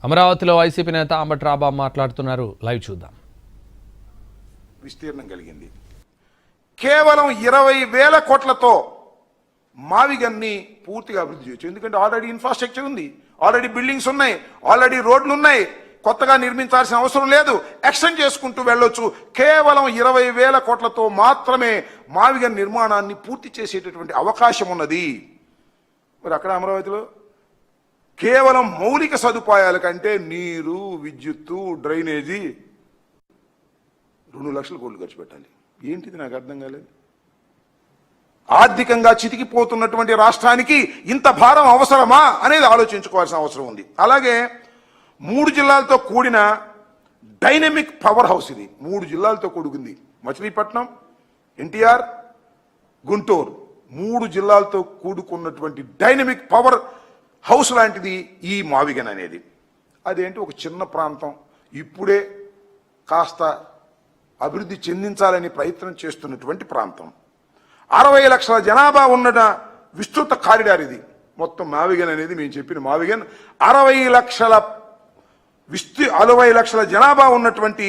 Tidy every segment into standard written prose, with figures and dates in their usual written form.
అమరావతిలో వైసీపీ నేత అంబటి రాంబాబు మాట్లాడుతున్నారు. లైవ్ చూద్దాం. విస్తీర్ణం కలిగింది. కేవలం 20,000 కోట్లతో మావిగన్ని పూర్తిగా అభివృద్ధి చేయొచ్చు. ఎందుకంటే ఆల్రెడీ ఇన్ఫ్రాస్ట్రక్చర్ ఉంది, ఆల్రెడీ బిల్డింగ్స్ ఉన్నాయి, ఆల్రెడీ రోడ్లు ఉన్నాయి, కొత్తగా నిర్మించాల్సిన అవసరం లేదు, ఎక్స్టెండ్ చేసుకుంటూ వెళ్ళొచ్చు. కేవలం 20,000 కోట్లతో మాత్రమే మావిగన్ నిర్మాణాన్ని పూర్తి చేసేటటువంటి అవకాశం ఉన్నది. మరి అక్కడ అమరావతిలో కేవలం మౌలిక సదుపాయాల కంటే నీరు, విద్యుత్తు, డ్రైనేజీ 2 లక్షల కోట్లు ఖర్చు పెట్టాలి. ఏంటిది నాకు అర్థం కాలేదు. ఆర్థికంగా చితికిపోతున్నటువంటి రాష్ట్రానికి ఇంత భారం అవసరమా అనేది ఆలోచించుకోవాల్సిన అవసరం ఉంది. అలాగే 3 జిల్లాలతో కూడిన డైనమిక్ పవర్ హౌస్ ఇది. 3 జిల్లాలతో కూడుకుంది. మచిలీపట్నం, ఎన్టీఆర్, గుంటూరు 3 జిల్లాలతో కూడుకున్నటువంటి డైనమిక్ పవర్ హౌస్ లాంటిది ఈ మావిగన్ అనేది. అదేంటి ఒక చిన్న ప్రాంతం ఇప్పుడే కాస్త అభివృద్ధి చెందించాలని ప్రయత్నం చేస్తున్నటువంటి ప్రాంతం. 60 లక్షల జనాభా ఉన్న విస్తృత కారిడార్ ఇది. మొత్తం మావిగన్ అనేది మేము చెప్పిన మావిగన్ 60 లక్షల జనాభా ఉన్నటువంటి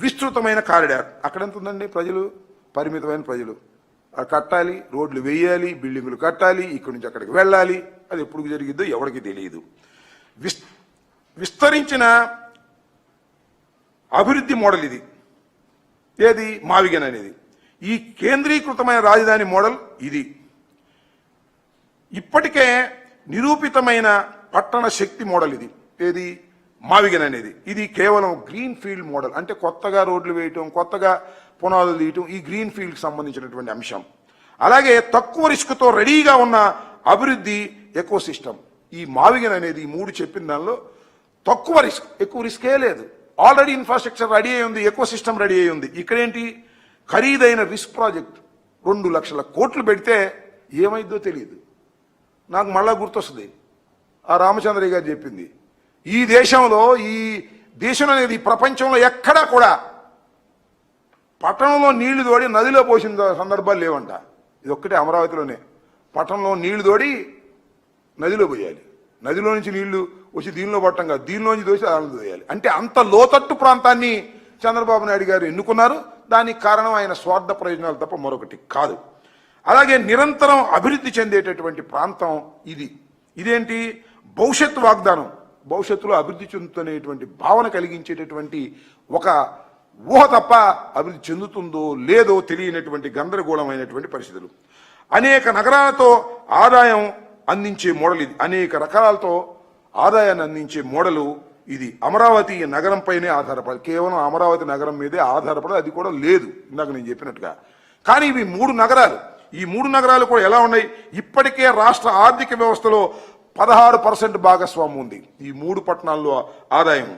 విస్తృతమైన కారిడార్. అక్కడ ఎంత ఉందండి? ప్రజలు పరిమితమైన ప్రజలు. కట్టాలి, రోడ్లు వేయాలి, బిల్డింగులు కట్టాలి, ఇక్కడి నుంచి అక్కడికి వెళ్ళాలి. అది ఎప్పుడు జరిగిద్దో ఎవరికి తెలియదు. విస్తరించిన అభివృద్ధి మోడల్ ఇది. ఏది? మావిగన్ అనేది. ఈ కేంద్రీకృతమైన రాజధాని మోడల్ ఇది. ఇప్పటికే నిరూపితమైన పట్టణ శక్తి మోడల్ ఇది. ఏది? మావిగన్ అనేది. ఇది కేవలం గ్రీన్ ఫీల్డ్ మోడల్. అంటే కొత్తగా రోడ్లు వేయటం, కొత్తగా పునాదులు తీయటం, ఈ గ్రీన్ ఫీల్డ్కి సంబంధించినటువంటి అంశం. అలాగే తక్కువ రిస్క్తో రెడీగా ఉన్న అభివృద్ధి ఎకో సిస్టమ్. ఈ మావిగన్ అనేది 3 చెప్పిన దానిలో తక్కువ రిస్క్, ఎక్కువ రిస్కే లేదు. ఆల్రెడీ ఇన్ఫ్రాస్ట్రక్చర్ రెడీ అయి ఉంది, ఎకో సిస్టమ్ రెడీ అయి ఉంది. ఇక్కడేంటి? ఖరీదైన రిస్క్ ప్రాజెక్ట్ 2 లక్షల కోట్లు పెడితే ఏమైందో తెలియదు. నాకు మళ్ళా గుర్తొస్తుంది ఆ రామచంద్రయ్య గారు చెప్పింది. ఈ దేశం అనేది ప్రపంచంలో ఎక్కడా కూడా పట్టణంలో నీళ్లు తోడి నదిలో పోసిన సందర్భాలు లేవంట. ఇది ఒక్కటే అమరావతిలోనే. పట్టణంలో నీళ్లు తోడి నదిలో పోయాలి, నదిలో నుంచి నీళ్లు వచ్చి దీనిలో పట్టం కాదు, దీనిలోంచి దోసి దానిలో తోయాలి. అంటే అంత లోతట్టు ప్రాంతాన్ని చంద్రబాబు నాయుడు గారు ఎన్నుకున్నారు. దానికి కారణం ఆయన స్వార్థ ప్రయోజనాలు తప్ప మరొకటి కాదు. అలాగే నిరంతరం అభివృద్ధి చెందేటటువంటి ప్రాంతం ఇది. ఇదేంటి? భవిష్యత్తు వాగ్దానం. భవిష్యత్తులో అభివృద్ధి చెందుతునేటువంటి భావన కలిగించేటటువంటి ఒక ఊహ తప్ప అభివృద్ధి చెందుతుందో లేదో తెలియనటువంటి గందరగోళమైనటువంటి పరిస్థితులు. అనేక నగరాలతో ఆదాయం అందించే మోడల్ ఇది. అనేక రకాలతో ఆదాయాన్ని అందించే మోడలు ఇది. అమరావతి నగరంపైనే ఆధారపడి, కేవలం అమరావతి నగరం మీదే ఆధారపడి, అది కూడా లేదు ఇందాక నేను చెప్పినట్టుగా. కానీ ఇవి 3 నగరాలు. ఈ 3 నగరాలు కూడా ఎలా ఉన్నాయి? ఇప్పటికే రాష్ట్ర ఆర్థిక వ్యవస్థలో 16% భాగస్వామ్యం ఉంది ఈ 3 పట్టణాల్లో ఆదాయం.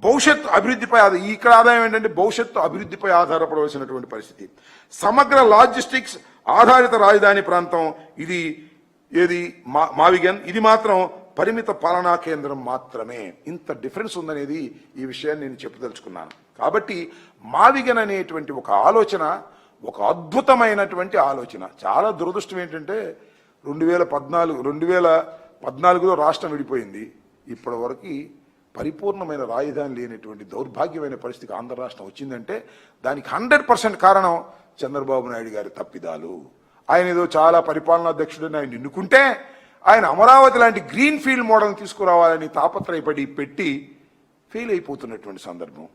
భవిష్యత్తు అభివృద్ధిపై ఇక్కడ ఆదాయం ఏంటంటే భవిష్యత్తు అభివృద్ధిపై ఆధారపడవలసినటువంటి పరిస్థితి. సమగ్ర లాజిస్టిక్స్ ఆధారిత రాజధాని ప్రాంతం ఇది. ఏది? మావిగన్. ఇది మాత్రం పరిమిత పాలనా కేంద్రం మాత్రమే. ఇంత డిఫరెన్స్ ఉందనేది ఈ విషయాన్ని నేను చెప్పదలుచుకున్నాను. కాబట్టి మావిగన్ అనేటువంటి ఒక ఆలోచన ఒక అద్భుతమైనటువంటి ఆలోచన. చాలా దురదృష్టం ఏంటంటే 2014లో రాష్ట్రం విడిపోయింది. ఇప్పటి వరకు పరిపూర్ణమైన రాజధాని లేనటువంటి దౌర్భాగ్యమైన పరిస్థితికి ఆంధ్ర రాష్ట్రం వచ్చిందంటే దానికి 100% కారణం చంద్రబాబు నాయుడు గారి తప్పిదాలు. ఆయన ఏదో చాలా పరిపాలనాధ్యక్షుడని ఆయన ఎన్నుకుంటే ఆయన అమరావతి లాంటి గ్రీన్ ఫీల్డ్ మోడల్ని తీసుకురావాలని తాపత్రయపడి పెట్టి ఫెయిల్ అయిపోతున్నటువంటి సందర్భం.